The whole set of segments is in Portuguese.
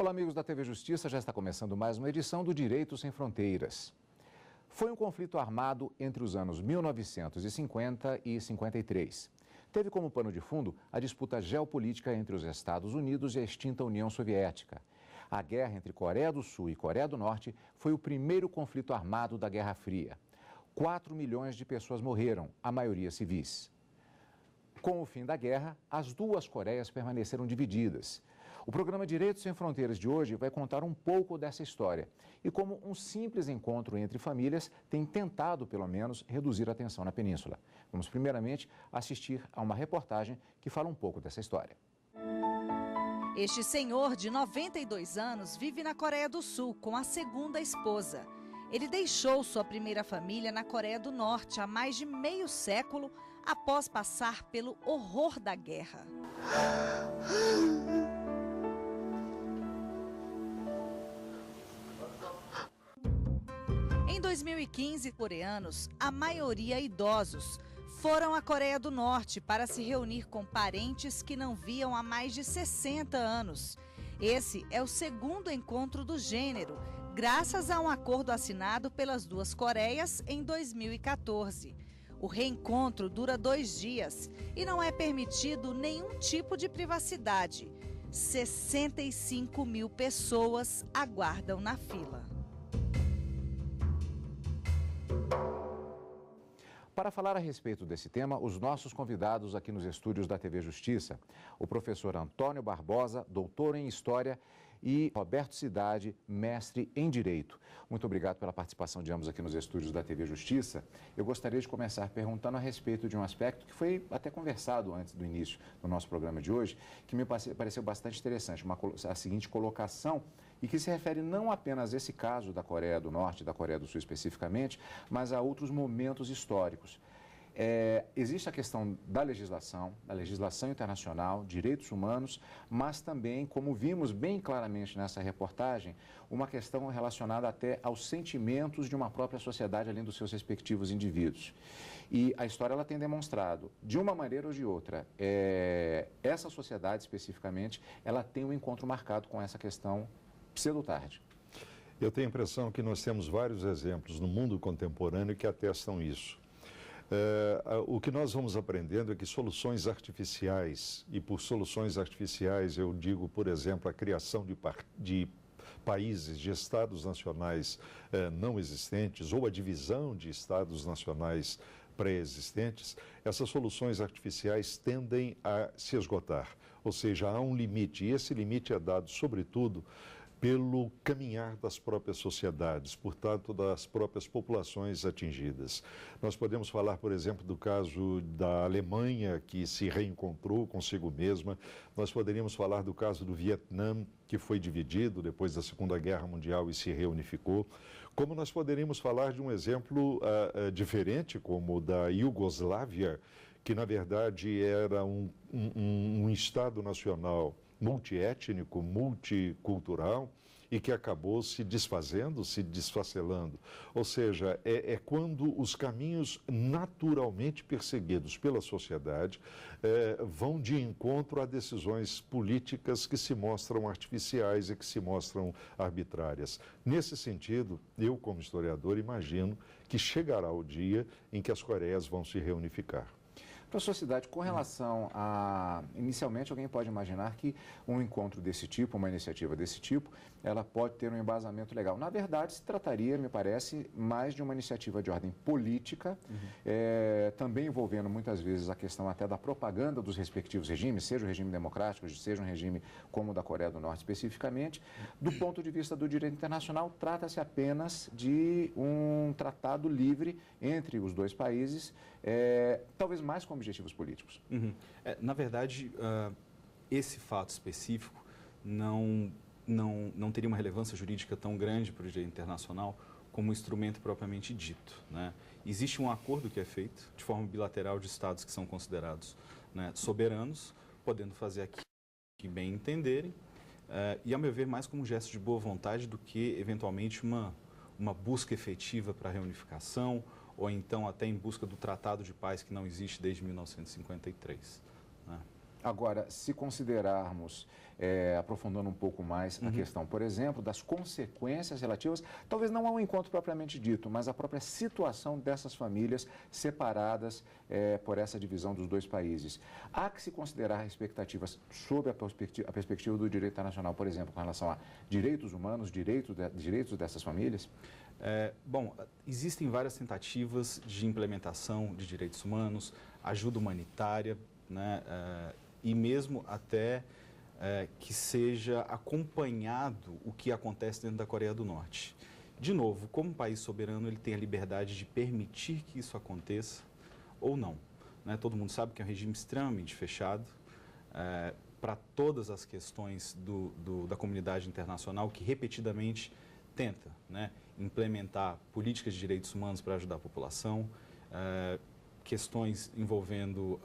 Olá, amigos da TV Justiça, já está começando mais uma edição do Direito Sem Fronteiras. Foi um conflito armado entre os anos 1950 e 53. Teve como pano de fundo a disputa geopolítica entre os Estados Unidos e a extinta União Soviética. A guerra entre Coreia do Sul e Coreia do Norte foi o primeiro conflito armado da Guerra Fria. 4 milhões de pessoas morreram, a maioria civis. Com o fim da guerra, as duas Coreias permaneceram divididas. O programa Direito Sem Fronteiras de hoje vai contar um pouco dessa história e como um simples encontro entre famílias tem tentado, pelo menos, reduzir a tensão na península. Vamos primeiramente assistir a uma reportagem que fala um pouco dessa história. Este senhor de 92 anos vive na Coreia do Sul com a segunda esposa. Ele deixou sua primeira família na Coreia do Norte há mais de meio século após passar pelo horror da guerra. Em 2015, coreanos, a maioria idosos, foram à Coreia do Norte para se reunir com parentes que não viam há mais de 60 anos. Esse é o segundo encontro do gênero, graças a um acordo assinado pelas duas Coreias em 2014. O reencontro dura 2 dias e não é permitido nenhum tipo de privacidade. 65 mil pessoas aguardam na fila. Para falar a respeito desse tema, os nossos convidados aqui nos estúdios da TV Justiça, o professor Antônio Barbosa, doutor em História, e Roberto Cidade, mestre em Direito. Muito obrigado pela participação de ambos aqui nos estúdios da TV Justiça. Eu gostaria de começar perguntando a respeito de um aspecto que foi até conversado antes do início do nosso programa de hoje, que me pareceu bastante interessante, a seguinte colocação, e que se refere não apenas a esse caso da Coreia do Norte e da Coreia do Sul especificamente, mas a outros momentos históricos. Existe a questão da legislação internacional, direitos humanos, mas também, como vimos bem claramente nessa reportagem, uma questão relacionada até aos sentimentos de uma própria sociedade, além dos seus respectivos indivíduos. E a história ela tem demonstrado, de uma maneira ou de outra, essa sociedade especificamente, ela tem um encontro marcado com essa questão pseudo-tarde. Eu tenho a impressão que nós temos vários exemplos no mundo contemporâneo que atestam isso. O que nós vamos aprendendo é que soluções artificiais, e por soluções artificiais eu digo, por exemplo, a criação de países, de estados nacionais não existentes, ou a divisão de estados nacionais pré-existentes, essas soluções artificiais tendem a se esgotar. Ou seja, há um limite, e esse limite é dado, sobretudo, pelo caminhar das próprias sociedades, portanto, das próprias populações atingidas. Nós podemos falar, por exemplo, do caso da Alemanha, que se reencontrou consigo mesma. Nós poderíamos falar do caso do Vietnã, que foi dividido depois da Segunda Guerra Mundial e se reunificou. Como nós poderíamos falar de um exemplo diferente, como o da Iugoslávia, que, na verdade, era um Estado nacional multiétnico, multicultural e que acabou se desfazendo, se desfacelando. Ou seja, é quando os caminhos naturalmente perseguidos pela sociedade vão de encontro a decisões políticas que se mostram artificiais e que se mostram arbitrárias. Nesse sentido, eu, como historiador, imagino que chegará o dia em que as Coreias vão se reunificar. Para a sociedade, com relação a... Inicialmente, alguém pode imaginar que um encontro desse tipo, uma iniciativa desse tipo, ela pode ter um embasamento legal. Na verdade, se trataria, me parece, mais de uma iniciativa de ordem política, também envolvendo muitas vezes a questão até da propaganda dos respectivos regimes, seja o regime democrático, seja um regime como o da Coreia do Norte especificamente. Do ponto de vista do direito internacional, trata-se apenas de um tratado livre entre os dois países, talvez mais com objetivos políticos. Na verdade, esse fato específico não teria uma relevância jurídica tão grande para o direito internacional como um instrumento propriamente dito, né? Existe um acordo que é feito de forma bilateral de estados que são considerados, né, soberanos, podendo fazer aquilo que bem entenderem, e, a meu ver, mais como um gesto de boa vontade do que, eventualmente, uma busca efetiva para a reunificação, ou então até em busca do Tratado de Paz que não existe desde 1953. Né? Agora, se considerarmos, aprofundando um pouco mais a questão, por exemplo, das consequências relativas, talvez não ao encontro propriamente dito, mas à própria situação dessas famílias separadas por essa divisão dos dois países. Há que se considerar expectativas sob a perspectiva do direito internacional, por exemplo, com relação a direitos humanos, direitos dessas famílias? Bom, existem várias tentativas de implementação de direitos humanos, ajuda humanitária, né, e mesmo até que seja acompanhado o que acontece dentro da Coreia do Norte. De novo, como país soberano, ele tem a liberdade de permitir que isso aconteça ou não. Né? Todo mundo sabe que é um regime extremamente fechado para todas as questões da comunidade internacional, que repetidamente tenta, né, implementar políticas de direitos humanos para ajudar a população, questões envolvendo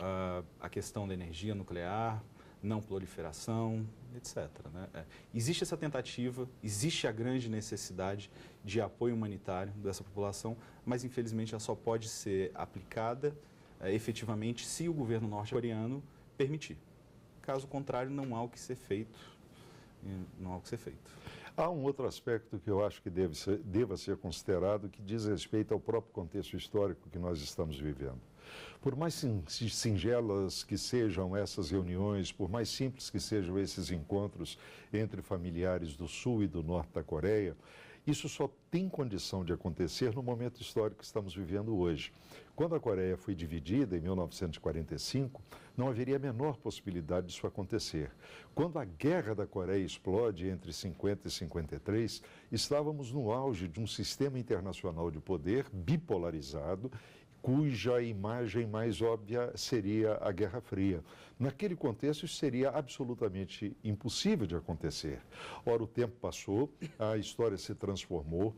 a questão da energia nuclear, não proliferação, etc. Né? Existe essa tentativa, existe a grande necessidade de apoio humanitário dessa população, mas infelizmente ela só pode ser aplicada efetivamente se o governo norte-coreano permitir. Caso contrário, não há o que ser feito. Não há o que ser feito. Há um outro aspecto que eu acho que deva ser considerado, que diz respeito ao próprio contexto histórico que nós estamos vivendo. Por mais singelas que sejam essas reuniões, por mais simples que sejam esses encontros entre familiares do sul e do norte da Coreia, isso só tem condição de acontecer no momento histórico que estamos vivendo hoje. Quando a Coreia foi dividida, em 1945, não haveria a menor possibilidade disso acontecer. Quando a Guerra da Coreia explode entre 50 e 53, estávamos no auge de um sistema internacional de poder bipolarizado, cuja imagem mais óbvia seria a Guerra Fria. Naquele contexto, isso seria absolutamente impossível de acontecer. Ora, o tempo passou, a história se transformou,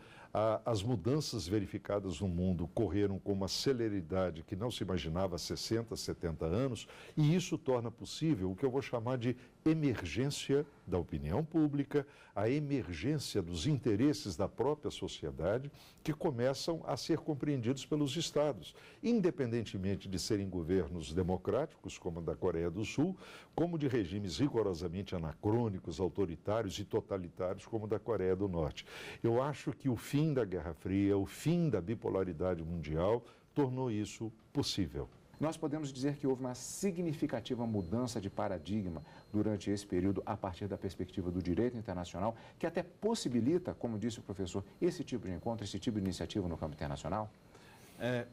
as mudanças verificadas no mundo correram com uma celeridade que não se imaginava há 60, 70 anos, e isso torna possível o que eu vou chamar de emergência da opinião pública, a emergência dos interesses da própria sociedade, que começam a ser compreendidos pelos Estados, independentemente de serem governos democráticos, como o da Coreia do Sul, como de regimes rigorosamente anacrônicos, autoritários e totalitários, como o da Coreia do Norte. Eu acho que o fim da Guerra Fria, o fim da bipolaridade mundial, tornou isso possível. Nós podemos dizer que houve uma significativa mudança de paradigma durante esse período, a partir da perspectiva do direito internacional, que até possibilita, como disse o professor, esse tipo de encontro, esse tipo de iniciativa no campo internacional?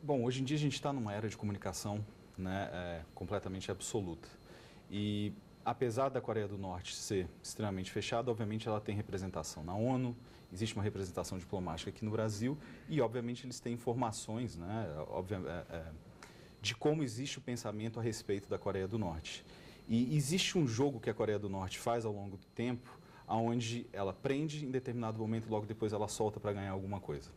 Bom, hoje em dia a gente está numa era de comunicação, né, completamente absoluta. E apesar da Coreia do Norte ser extremamente fechada, obviamente ela tem representação na ONU, existe uma representação diplomática aqui no Brasil e, obviamente, eles têm informações, né, de como existe o pensamento a respeito da Coreia do Norte. E existe um jogo que a Coreia do Norte faz ao longo do tempo, onde ela prende em determinado momento e logo depois ela solta para ganhar alguma coisa.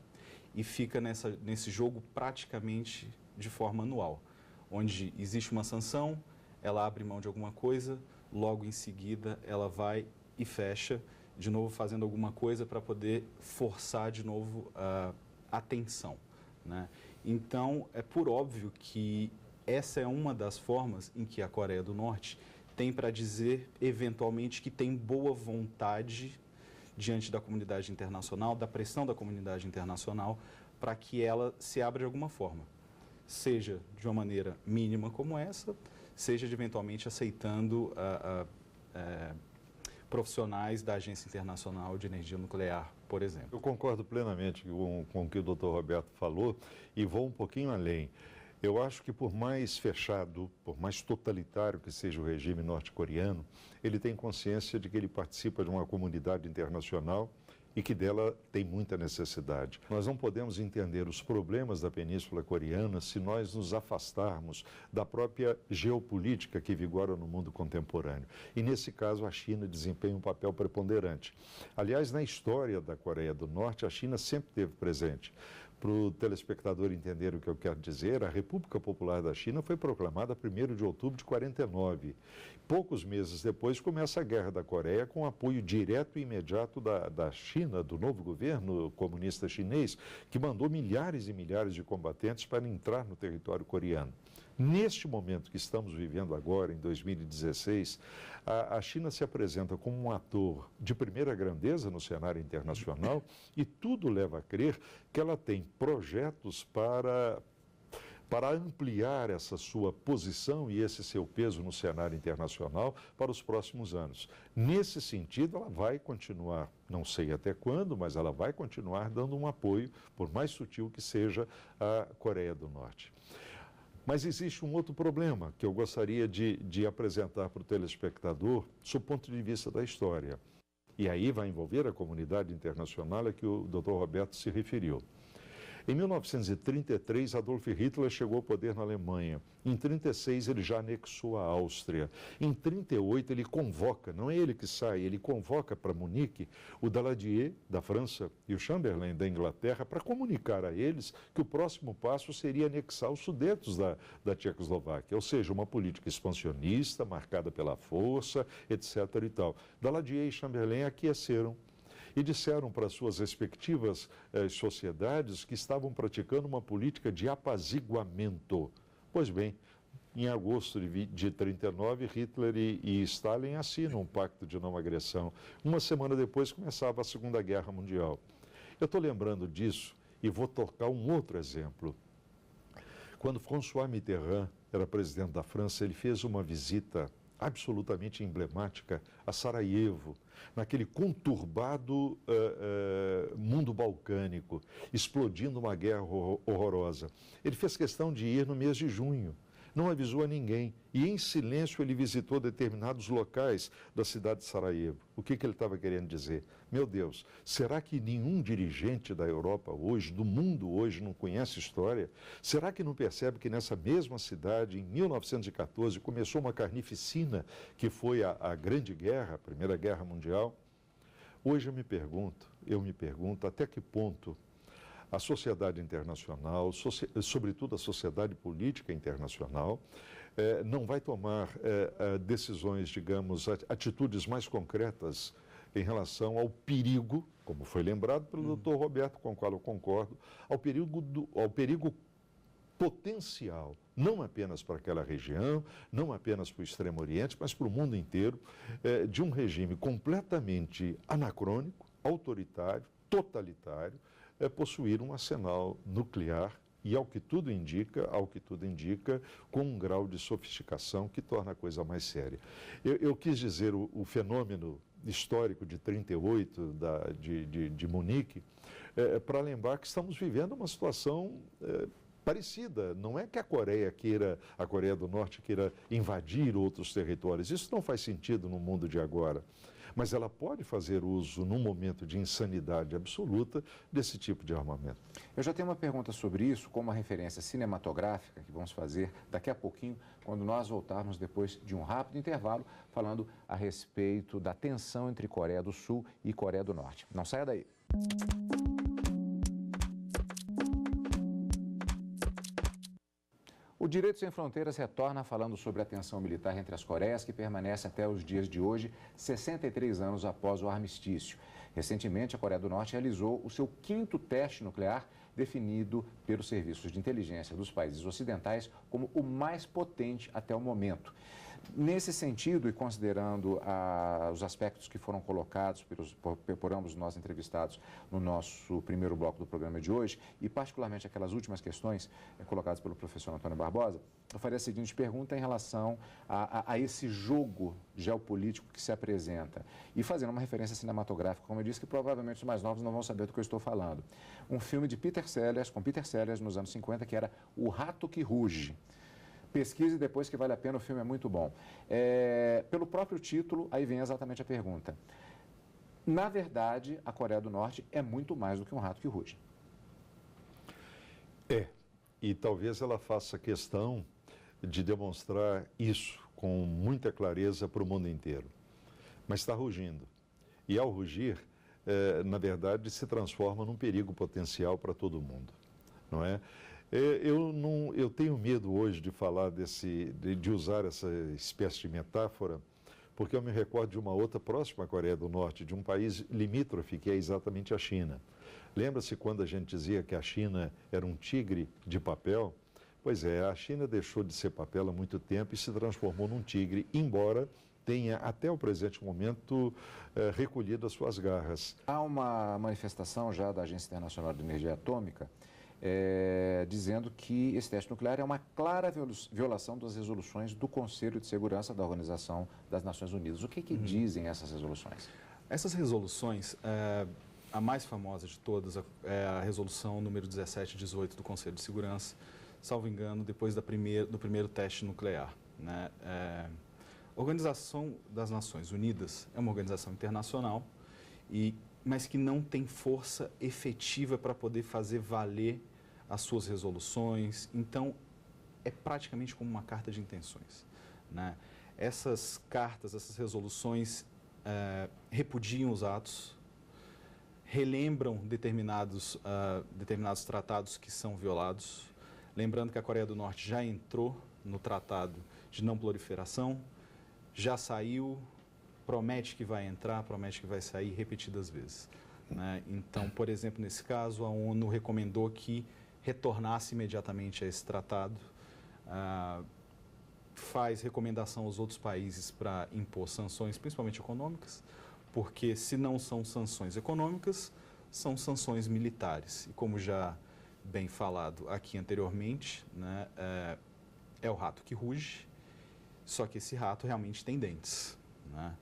E fica nesse jogo praticamente de forma anual, onde existe uma sanção, ela abre mão de alguma coisa, logo em seguida ela vai e fecha, de novo fazendo alguma coisa para poder forçar de novo a tensão, né? Então, é por óbvio que essa é uma das formas em que a Coreia do Norte tem para dizer, eventualmente, que tem boa vontade diante da comunidade internacional, da pressão da comunidade internacional, para que ela se abra de alguma forma. Seja de uma maneira mínima como essa, seja de eventualmente aceitando profissionais da Agência Internacional de Energia Nuclear, por exemplo. Eu concordo plenamente com o que o Dr. Roberto falou e vou um pouquinho além. Eu acho que por mais fechado, por mais totalitário que seja o regime norte-coreano, ele tem consciência de que ele participa de uma comunidade internacional e que dela tem muita necessidade. Nós não podemos entender os problemas da Península Coreana se nós nos afastarmos da própria geopolítica que vigora no mundo contemporâneo. E, nesse caso, a China desempenha um papel preponderante. Aliás, na história da Coreia do Norte, a China sempre esteve presente. Para o telespectador entender o que eu quero dizer, a República Popular da China foi proclamada 1º de outubro de 49. Poucos meses depois começa a Guerra da Coreia com apoio direto e imediato da China, do novo governo comunista chinês, que mandou milhares e milhares de combatentes para entrar no território coreano. Neste momento que estamos vivendo agora, em 2016, a China se apresenta como um ator de primeira grandeza no cenário internacional e tudo leva a crer que ela tem projetos para ampliar essa sua posição e esse seu peso no cenário internacional para os próximos anos. Nesse sentido, ela vai continuar, não sei até quando, mas ela vai continuar dando um apoio, por mais sutil que seja, à Coreia do Norte. Mas existe um outro problema que eu gostaria de apresentar para o telespectador, sob o ponto de vista da história. E aí vai envolver a comunidade internacional a que o Dr. Roberto se referiu. Em 1933, Adolf Hitler chegou ao poder na Alemanha. Em 1936, ele já anexou a Áustria. Em 1938, ele convoca, não é ele que sai, ele convoca para Munique o Daladier, da França, e o Chamberlain, da Inglaterra, para comunicar a eles que o próximo passo seria anexar os Sudetos da Tchecoslováquia, ou seja, uma política expansionista, marcada pela força, etc. e tal. Daladier e Chamberlain aqueceram e disseram para suas respectivas sociedades que estavam praticando uma política de apaziguamento. Pois bem, em agosto de 1939, Hitler e Stalin assinam um pacto de não agressão. Uma semana depois começava a Segunda Guerra Mundial. Eu estou lembrando disso e vou tocar um outro exemplo. Quando François Mitterrand era presidente da França, ele fez uma visita absolutamente emblemática a Sarajevo, naquele conturbado mundo balcânico, explodindo uma guerra horrorosa. Ele fez questão de ir no mês de junho, não avisou a ninguém e em silêncio ele visitou determinados locais da cidade de Sarajevo. O que ele estava querendo dizer? Meu Deus, será que nenhum dirigente da Europa hoje, do mundo hoje, não conhece história? Será que não percebe que nessa mesma cidade, em 1914, começou uma carnificina que foi a Grande Guerra, a Primeira Guerra Mundial? Hoje eu me pergunto até que ponto a sociedade internacional, sobretudo a sociedade política internacional, não vai tomar decisões, digamos, atitudes mais concretas em relação ao perigo, como foi lembrado pelo Dr. Roberto, com o qual eu concordo, ao perigo potencial, não apenas para aquela região, não apenas para o Extremo Oriente, mas para o mundo inteiro, de um regime completamente anacrônico, autoritário, totalitário, possuir um arsenal nuclear e, ao que tudo indica, com um grau de sofisticação que torna a coisa mais séria. Eu quis dizer o fenômeno histórico de 1938, de Munique, para lembrar que estamos vivendo uma situação parecida. Não é que a Coreia do Norte queira invadir outros territórios. Isso não faz sentido no mundo de agora. Mas ela pode fazer uso, num momento de insanidade absoluta, desse tipo de armamento. Eu já tenho uma pergunta sobre isso, como uma referência cinematográfica, que vamos fazer daqui a pouquinho, quando nós voltarmos depois de um rápido intervalo, falando a respeito da tensão entre Coreia do Sul e Coreia do Norte. Não saia daí. O Direito Sem Fronteiras retorna falando sobre a tensão militar entre as Coreias, que permanece até os dias de hoje, 63 anos após o armistício. Recentemente, a Coreia do Norte realizou o seu 5º teste nuclear, definido pelos serviços de inteligência dos países ocidentais como o mais potente até o momento. Nesse sentido, e considerando os aspectos que foram colocados por ambos nós entrevistados no nosso primeiro bloco do programa de hoje, e particularmente aquelas últimas questões colocadas pelo professor Antônio Barbosa, eu faria a seguinte pergunta em relação a esse jogo geopolítico que se apresenta. E fazendo uma referência cinematográfica, como eu disse, que provavelmente os mais novos não vão saber do que eu estou falando. Um filme de Peter Sellers, com Peter Sellers nos anos 50, que era O Rato que Ruge. Pesquise depois, que vale a pena, o filme é muito bom. Pelo próprio título, aí vem exatamente a pergunta. Na verdade, a Coreia do Norte é muito mais do que um rato que ruge. E talvez ela faça questão de demonstrar isso com muita clareza para o mundo inteiro. Mas está rugindo. E ao rugir, na verdade, se transforma num perigo potencial para todo mundo, não é? Eu tenho medo hoje de falar de usar essa espécie de metáfora, porque eu me recordo de uma outra próxima à Coreia do Norte, de um país limítrofe, que é exatamente a China. Lembra-se quando a gente dizia que a China era um tigre de papel? Pois é, a China deixou de ser papel há muito tempo e se transformou num tigre, embora tenha até o presente momento recolhido as suas garras. Há uma manifestação já da Agência Internacional de Energia Atômica dizendo que esse teste nuclear é uma clara violação das resoluções do Conselho de Segurança da Organização das Nações Unidas. O que dizem essas resoluções? Essas resoluções, a mais famosa de todas é a resolução número 1718 do Conselho de Segurança, salvo engano, depois do primeiro teste nuclear, né? A Organização das Nações Unidas é uma organização internacional, mas que não tem força efetiva para poder fazer valer as suas resoluções. Então, é praticamente como uma carta de intenções, né? Essas cartas, essas resoluções repudiam os atos, relembram determinados tratados que são violados. Lembrando que a Coreia do Norte já entrou no Tratado de Não Proliferação, já saiu, promete que vai entrar, promete que vai sair repetidas vezes, né? Então, por exemplo, nesse caso, a ONU recomendou que retornasse imediatamente a esse tratado, faz recomendação aos outros países para impor sanções, principalmente econômicas, porque se não são sanções econômicas, são sanções militares. E como já bem falado aqui anteriormente, né, é o rato que ruge, só que esse rato realmente tem dentes, né?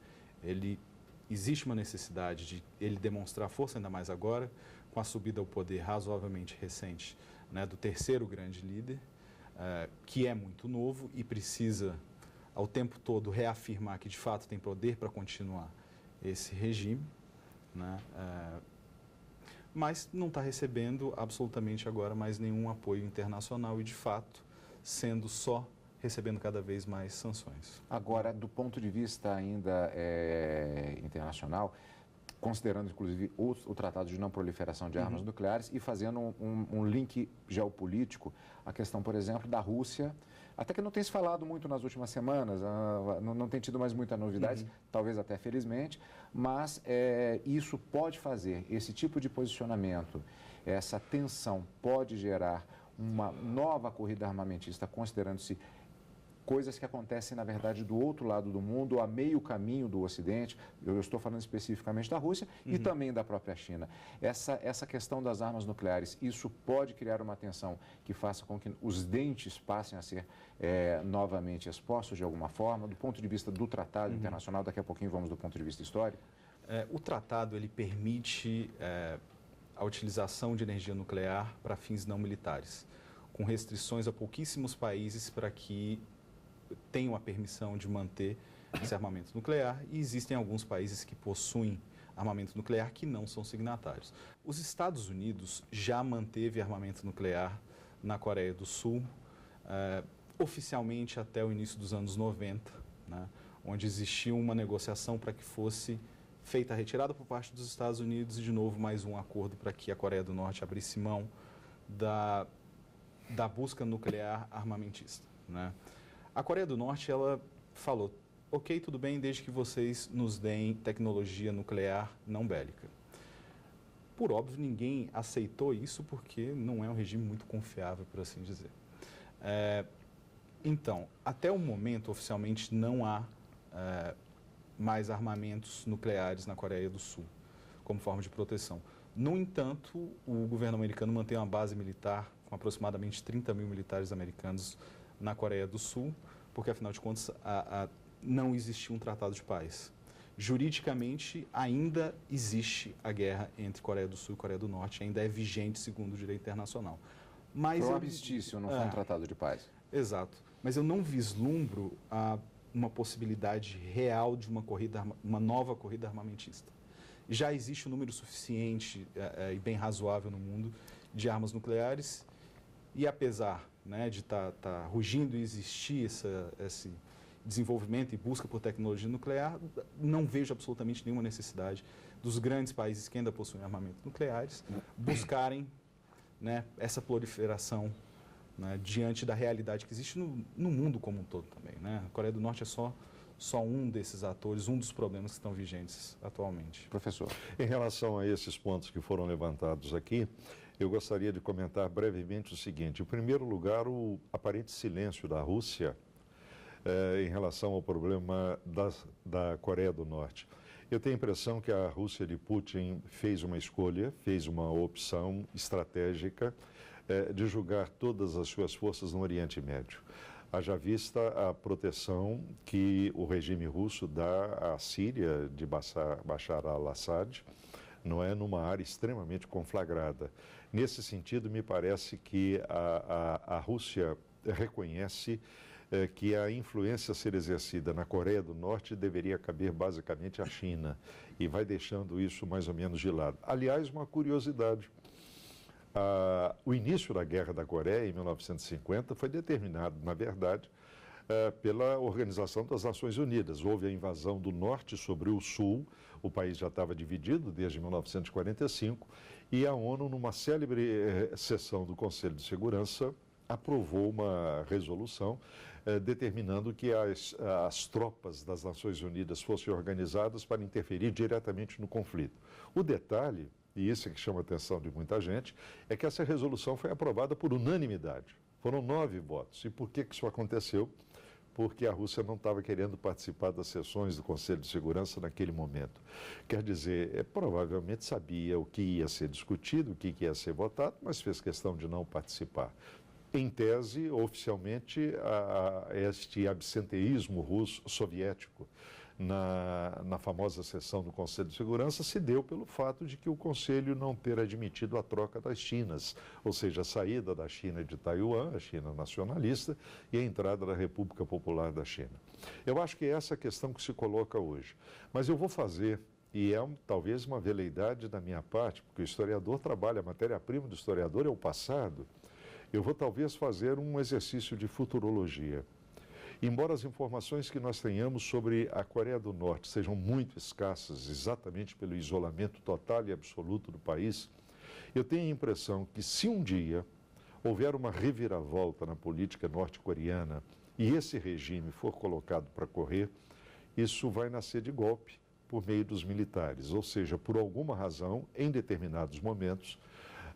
Existe uma necessidade de ele demonstrar força, ainda mais agora, com a subida ao poder razoavelmente recente, né, do terceiro grande líder, que é muito novo e precisa, ao tempo todo, reafirmar que, de fato, tem poder para continuar esse regime, né? Mas não está recebendo absolutamente agora mais nenhum apoio internacional e, de fato, recebendo cada vez mais sanções. Agora, do ponto de vista ainda internacional, considerando inclusive o Tratado de Não Proliferação de Armas Nucleares e fazendo um link geopolítico, a questão, por exemplo, da Rússia, até que não tem se falado muito nas últimas semanas, não tem tido mais muitas novidades, talvez até felizmente, mas isso pode fazer, esse tipo de posicionamento, essa tensão pode gerar uma nova corrida armamentista, considerando-se coisas que acontecem, na verdade, do outro lado do mundo, a meio caminho do Ocidente. Eu estou falando especificamente da Rússia e também da própria China. Essa questão das armas nucleares, isso pode criar uma tensão que faça com que os dentes passem a ser novamente expostos de alguma forma, do ponto de vista do tratado internacional. Daqui a pouquinho vamos do ponto de vista histórico. O tratado, ele permite a utilização de energia nuclear para fins não militares, com restrições a pouquíssimos países para que tenham a permissão de manter esse armamento nuclear, e existem alguns países que possuem armamento nuclear que não são signatários. Os Estados Unidos já manteve armamento nuclear na Coreia do Sul, oficialmente até o início dos anos 90, né, onde existia uma negociação para que fosse feita a retirada por parte dos Estados Unidos e, de novo, mais um acordo para que a Coreia do Norte abrisse mão da busca nuclear armamentista, né? A Coreia do Norte, ela falou, ok, tudo bem, desde que vocês nos deem tecnologia nuclear não bélica. Por óbvio, ninguém aceitou isso porque não é um regime muito confiável, por assim dizer. Então, até o momento, oficialmente, não há mais armamentos nucleares na Coreia do Sul, como forma de proteção. No entanto, o governo americano mantém uma base militar com aproximadamente 30 mil militares americanos na Coreia do Sul, porque, afinal de contas, não existiu um tratado de paz. Juridicamente, ainda existe a guerra entre Coreia do Sul e Coreia do Norte, ainda é vigente segundo o direito internacional. Mas foi um armistício, não foi um tratado de paz. Exato. Mas eu não vislumbro uma possibilidade real de uma nova corrida armamentista. Já existe um número suficiente e bem razoável no mundo de armas nucleares, e apesar, né, de estar rugindo e existir esse desenvolvimento e busca por tecnologia nuclear, não vejo absolutamente nenhuma necessidade dos grandes países que ainda possuem armamentos nucleares buscarem, né, essa proliferação, né, diante da realidade que existe no mundo como um todo também, né? A Coreia do Norte é só um desses atores, um dos problemas que estão vigentes atualmente. Professor. Em relação a esses pontos que foram levantados aqui, Eu gostaria de comentar brevemente o seguinte. Em primeiro lugar, o aparente silêncio da Rússia em relação ao problema da Coreia do Norte. Eu tenho a impressão que a Rússia de Putin fez uma escolha, fez uma opção estratégica de julgar todas as suas forças no Oriente Médio. Haja vista a proteção que o regime russo dá à Síria de Bashar al-Assad, não é, numa área extremamente conflagrada. Nesse sentido, me parece que a Rússia reconhece que a influência a ser exercida na Coreia do Norte deveria caber basicamente à China e vai deixando isso mais ou menos de lado. Aliás, uma curiosidade, o início da Guerra da Coreia, em 1950, foi determinado, na verdade, pela Organização das Nações Unidas. Houve a invasão do Norte sobre o Sul, o país já estava dividido desde 1945, e a ONU, numa célebre sessão do Conselho de Segurança, aprovou uma resolução determinando que as tropas das Nações Unidas fossem organizadas para interferir diretamente no conflito. O detalhe, e esse é que chama a atenção de muita gente, é que essa resolução foi aprovada por unanimidade. Foram 9 votos. E por que isso aconteceu? Porque a Rússia não estava querendo participar das sessões do Conselho de Segurança naquele momento. Quer dizer, provavelmente sabia o que ia ser discutido, o que ia ser votado, mas fez questão de não participar. Em tese, oficialmente, este absenteísmo russo soviético na famosa sessão do Conselho de Segurança se deu pelo fato de que o Conselho não ter admitido a troca das Chinas, ou seja, a saída da China de Taiwan, a China nacionalista, e a entrada da República Popular da China. Eu acho que é essa a questão que se coloca hoje. Mas eu vou fazer, e é talvez uma veleidade da minha parte, porque o historiador trabalha, a matéria-prima do historiador é o passado. Eu vou talvez fazer um exercício de futurologia. Embora as informações que nós tenhamos sobre a Coreia do Norte sejam muito escassas, exatamente pelo isolamento total e absoluto do país, eu tenho a impressão que se um dia houver uma reviravolta na política norte-coreana e esse regime for colocado para correr, isso vai nascer de golpe por meio dos militares, ou seja, por alguma razão, em determinados momentos,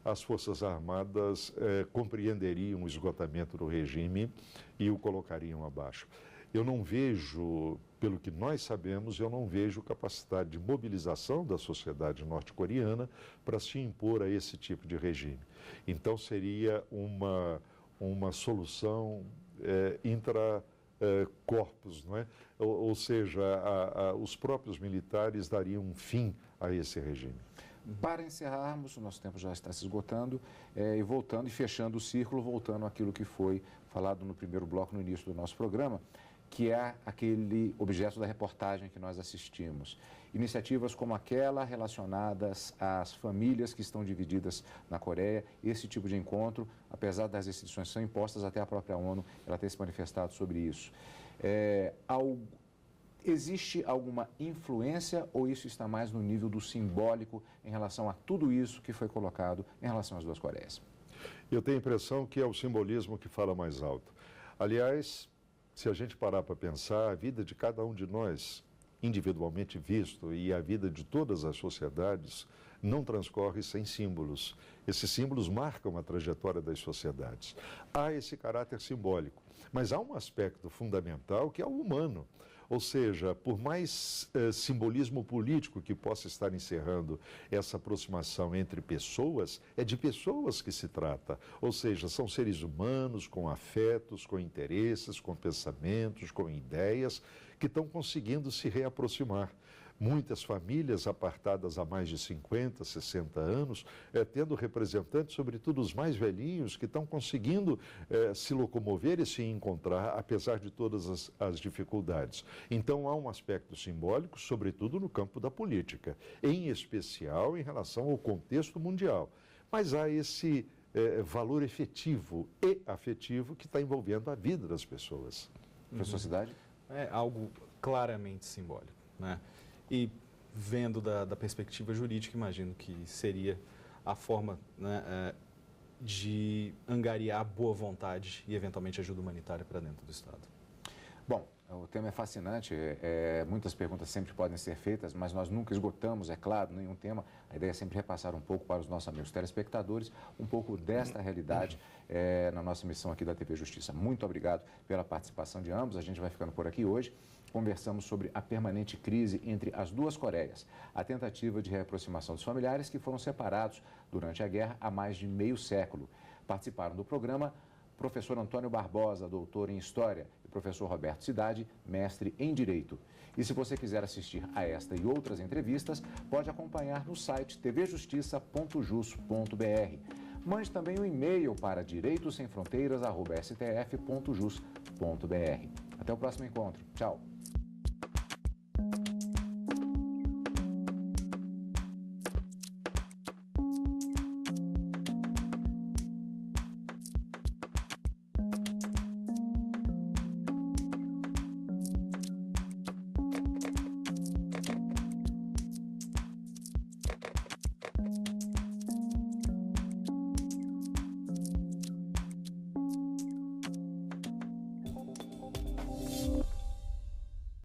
as Forças Armadas compreenderiam o esgotamento do regime e o colocariam abaixo. Eu não vejo, pelo que nós sabemos, eu não vejo capacidade de mobilização da sociedade norte-coreana para se impor a esse tipo de regime. Então seria uma solução intra-corpus, não é? Ou seja, os próprios militares dariam um fim a esse regime. Para encerrarmos, o nosso tempo já está se esgotando, e voltando e fechando o círculo, voltando àquilo que foi falado no primeiro bloco, no início do nosso programa, que é aquele objeto da reportagem que nós assistimos. Iniciativas como aquela relacionadas às famílias que estão divididas na Coreia, esse tipo de encontro, apesar das restrições que são impostas, até a própria ONU, ela tem se manifestado sobre isso. Existe alguma influência ou isso está mais no nível do simbólico em relação a tudo isso que foi colocado em relação às duas Coreias? Eu tenho a impressão que é o simbolismo que fala mais alto. Aliás, se a gente parar para pensar, a vida de cada um de nós, individualmente visto, e a vida de todas as sociedades, não transcorre sem símbolos. Esses símbolos marcam a trajetória das sociedades. Há esse caráter simbólico, mas há um aspecto fundamental que é o humano. Ou seja, por mais simbolismo político que possa estar encerrando essa aproximação entre pessoas, é de pessoas que se trata. Ou seja, são seres humanos com afetos, com interesses, com pensamentos, com ideias, que estão conseguindo se reaproximar. Muitas famílias apartadas há mais de 50, 60 anos, tendo representantes, sobretudo os mais velhinhos, que estão conseguindo se locomover e se encontrar, apesar de todas as dificuldades. Então, há um aspecto simbólico, sobretudo no campo da política, em especial em relação ao contexto mundial. Mas há esse valor efetivo e afetivo que está envolvendo a vida das pessoas. Professor Cidade? É algo claramente simbólico, né? E vendo da perspectiva jurídica, imagino que seria a forma, né, de angariar boa vontade e, eventualmente, ajuda humanitária para dentro do Estado. Bom, O tema é fascinante, muitas perguntas sempre podem ser feitas, mas nós nunca esgotamos, é claro, nenhum tema. A ideia é sempre repassar um pouco para os nossos amigos telespectadores, um pouco desta realidade na nossa missão aqui da TV Justiça. Muito obrigado pela participação de ambos, a gente vai ficando por aqui hoje. Conversamos sobre a permanente crise entre as duas Coreias, a tentativa de reaproximação dos familiares que foram separados durante a guerra há mais de meio século. Participaram do programa professor Antônio Barbosa, doutor em História, e professor Roberto Cidade, mestre em Direito. E se você quiser assistir a esta e outras entrevistas, pode acompanhar no site tvjustiça.jus.br. Mande também um e-mail para direitosemfronteiras@stf.jus.br. Até o próximo encontro. Tchau.